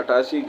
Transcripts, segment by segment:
88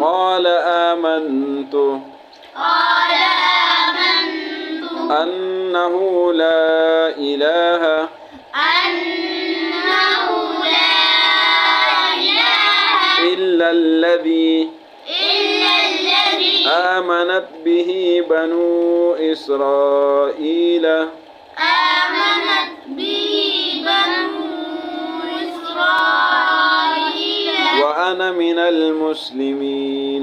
قال آمنت أنه لا إله إلا الذي آمنت به بنو إسرائيل وأنا من المسلمين।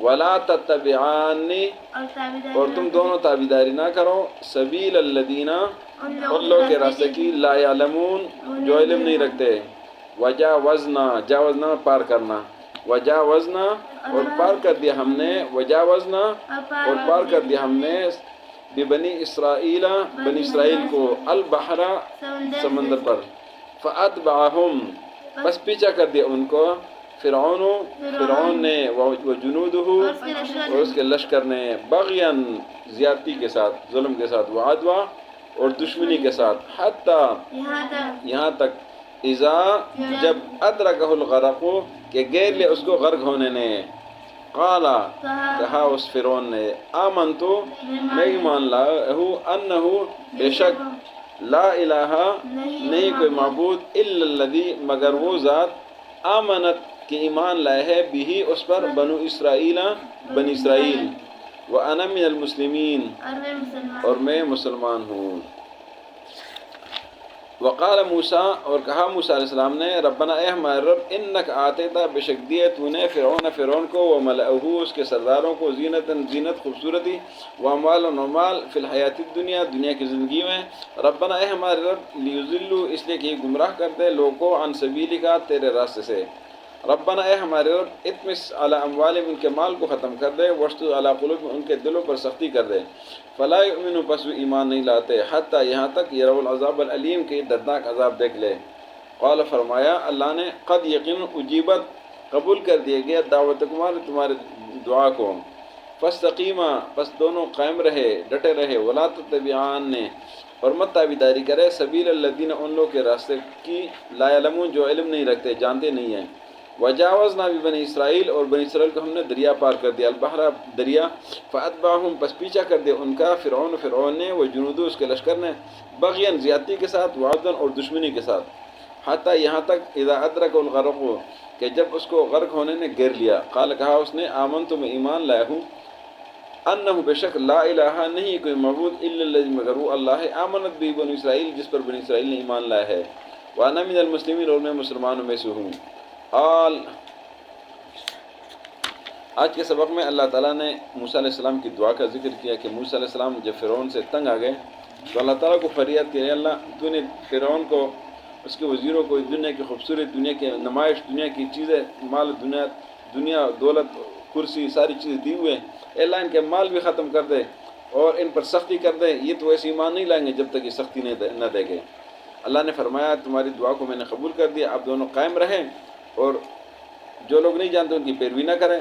ولا تتبعانی، اور تم دونوں تابعداری نہ کرو، سبیل الذین، ان لوگوں کے راستے کی، لا یعلمون، جو علم نہیں رکھتے، وجاوزنا، جاوزنا پار کرنا، وجاوزنا اور پار کر دیا ہم نے، وجاوزنا اور پار کر دیا ہم نے، ببنی اسرائیل، بنی اسرائیل کو، البحر سمندر پر، فاتبعہم بس پیچھا کر دیا ان کو، فرعون نے، وجنودہ اور اس کے لشکر نے، بغیاً زیادتی کے ساتھ، ظلم کے ساتھ، وعدوا اور دشمنی کے ساتھ، حتیٰ یہاں تک، اذا جب ادرکہ الغرق کہ گیر لے اس کو غرق ہونے نے، قالا کہا اس فرعون نے، آمنتو میں ایمان لایا ہوں، انہو بے شک، لا الہ نہیں کوئی معبود، الا الذی مگر وہ ذات، آمنت کہ ایمان لائے ہے، بھی اس پر، بنو اسرائیل بنی اسرائیل، وانا من المسلمین اور میں مسلمان ہوں۔ وقال موسیٰ اور کہا موسیٰ علیہ السلام نے، ربنا اے ہمارے رب، انک آتیتا بے شک دیے تو نے، فرعون کو، وملئہ اس کے سرداروں کو، زینت خوبصورتی، واموال و مال، فی الحیات الدنیا دنیا کی زندگی میں، ربنا اے ہمارے رب، لیضلوا اس لیے کہ یہ گمراہ کر دے لوگوں کو، عن سبیلک تیرے راستے سے، ربنا اے ہمارے رب، اطمس علی اموالہم ان کے مال کو ختم کر دے، واشدد علی قلوبہم ان کے دلوں پر سختی کر دے، فلا یؤمنوا پس وہ ایمان نہیں لاتے، حتیٰ یہاں تک، یروا العذاب العلیم کہ دردناک عذاب دیکھ لے، قال فرمایا اللہ نے، قد یقین اجیبت قبول کر دیا گیا، دعوتکما تمہارے دعا کو، فاستقیما پس دونوں قائم رہے ڈٹے رہے، ولا تتبعان اور مت تابعداری کرے، سبیل الذین ان لوگ کے راستے کی، لا یعلمون جو علم نہیں رکھتے، جانتے نہیں ہیں، وجاوزنا ببنی اسرائیل اور بنی اسرائیل کو ہم نے دریا پار کر دیا، البحر دریا، فاتبعہم پس پیچھا کر دیا ان کا، فرعون نے، وجنودہ اس کے لشکر نے، بغیاً زیادتی کے ساتھ، وعدواً اور دشمنی کے ساتھ، حتیٰ یہاں تک، اذا ادرک الغرق کہ جب اس کو غرق ہونے نے گیر لیا، قال کہا اس نے، آمنت میں ایمان لایا ہوں، انہ بے شک، لا الہ نہیں کوئی معبود، الا الذی مگر وہ اللہ ہے، آمنت بھی بنی اسرائیل جس پر بنی اسرائیل نے ایمان لایا ہے، وانا من المسلمین اور میں مسلمانوں میں سے ہوں۔ آج کے سبق میں اللہ تعالیٰ نے موسیٰ علیہ السلام کی دعا کا ذکر کیا کہ موسیٰ علیہ السلام جب فرعون سے تنگ آ گئے تو اللہ تعالیٰ کو فریاد کی، اے اللہ تو نے فرعون کو، اس کے وزیروں کو دنیا کی خوبصورت، دنیا کی نمائش، دنیا کی چیزیں، مال، دنیا دولت، کرسی، ساری چیزیں دی ہوئے، اے اللہ ان کے مال بھی ختم کر دے اور ان پر سختی کر دے، یہ تو ایسے ایمان نہیں لائیں گے جب تک یہ سختی نہ دے گے۔ اللہ نے فرمایا تمہاری دعا کو میں نے قبول کر دیا، آپ دونوں قائم رہیں اور جو لوگ نہیں جانتے ان کی پیروی نہ کریں۔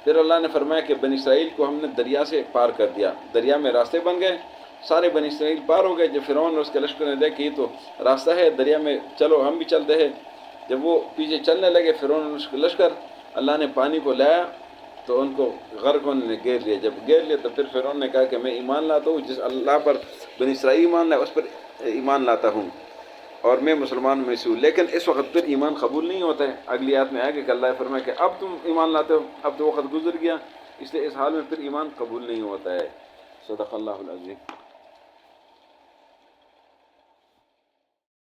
پھر اللہ نے فرمایا کہ بنی اسرائیل کو ہم نے دریا سے پار کر دیا، دریا میں راستے بن گئے، سارے بنی اسرائیل پار ہو گئے۔ جب فرعون اور اس کے لشکر نے دیکھا کہ یہ تو راستہ ہے دریا میں، چلو ہم بھی چلتے ہیں، جب وہ پیچھے چلنے لگے فرعون اور اس کے لشکر، اللہ نے پانی کو لایا تو ان کو غرق ہونے نے گیر لیا۔ جب گیر لیا تو پھر فرعون نے کہا کہ میں ایمان لاتا ہوں، جس اللہ پر بنی اسرائیل ایمان لائے اس پر ایمان لاتا ہوں اور میں مسلمان میں سے ہوں۔ لیکن اس وقت پھر ایمان قبول نہیں ہوتا ہے۔ اگلی آیت میں آئے کہ اللہ فرمائے کہ اب تم ایمان لاتے ہو، اب تو وقت گزر گیا، اس لیے اس حال میں پھر ایمان قبول نہیں ہوتا ہے۔ صدق اللہ العظیم۔